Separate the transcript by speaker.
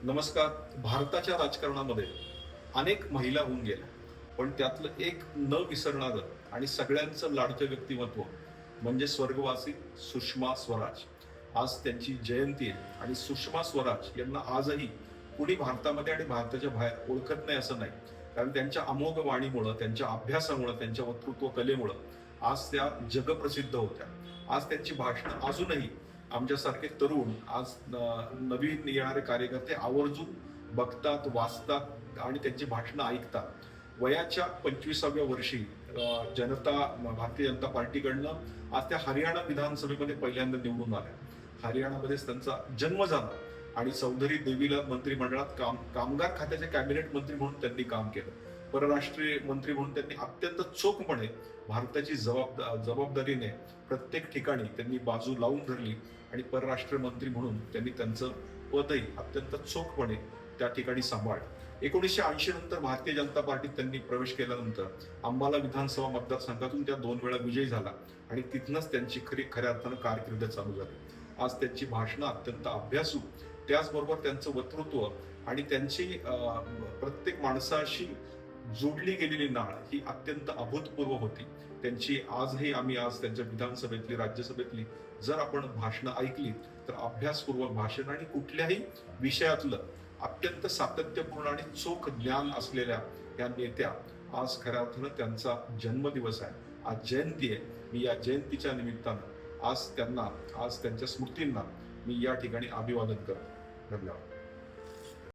Speaker 1: नमस्कार. भारताच्या राजकारणामध्ये अनेक महिला होऊन गेल्या, पण त्यातलं एक न विसरणारं आणि सगळ्यांचं लाडकं व्यक्तिमत्व म्हणजे स्वर्गवासी सुषमा स्वराज. आज त्यांची जयंती आहे आणि सुषमा स्वराज यांना आजही कुणी भारतामध्ये आणि भारताच्या बाहेर ओळखत नाही असं नाही. कारण त्यांच्या अमोघ वाणीमुळं, त्यांच्या अभ्यासामुळं, त्यांच्या वक्तृत्व कलेमुळं आज त्या जगप्रसिद्ध होत्या. आज त्यांची भाषणं अजूनही आमच्यासारखे तरुण, आज नवीन येणारे कार्यकर्ते आवर्जून बघतात, वाचतात आणि त्यांची भाषणं ऐकतात. वयाच्या 25व्या वर्षी भारतीय जनता पार्टीकडनं आज त्या हरियाणा विधानसभेमध्ये पहिल्यांदा निवडून आल्या. हरियाणामध्येच त्यांचा जन्म झाला आणि चौधरी देवीलाल मंत्रिमंडळात कामगार खात्याचे कॅबिनेट मंत्री म्हणून त्यांनी काम केलं. परराष्ट्रीय मंत्री म्हणून त्यांनी अत्यंत चोखपणे भारताची जबाबदारीने प्रत्येक ठिकाणी त्यांनी बाजू लावून धरली आणि परराष्ट्र मंत्री म्हणून त्यांनी त्यांचं पदही अत्यंत चोखपणे त्या ठिकाणी सांभाळलं. 1980 नंतर भारतीय जनता पार्टीत त्यांनी प्रवेश केल्यानंतर अंबाला विधानसभा मतदारसंघातून त्या 2 वेळा विजयी झाला आणि तिथनच त्यांची खऱ्या अर्थानं कारकीर्द चालू झाली. आज त्यांची भाषणं अत्यंत अभ्यासू, त्याचबरोबर त्यांचं वक्तृत्व आणि त्यांची प्रत्येक माणसाशी जोडली गेलेली नाळ ही अत्यंत अभूतपूर्व होती. त्यांची आजही आम्ही त्यांच्या विधानसभेतली, राज्यसभेतली जर आपण भाषणं ऐकली तर अभ्यासपूर्वक भाषण आणि कुठल्याही विषयातलं अत्यंत सातत्यपूर्ण आणि चोख ज्ञान असलेल्या या नेत्या, आज खऱ्या अर्थानं त्यांचा जन्मदिवस आहे, आज जयंती आहे. मी या जयंतीच्या निमित्तानं आज त्यांच्या स्मृतींना मी या ठिकाणी अभिवादन करतो. धन्यवाद.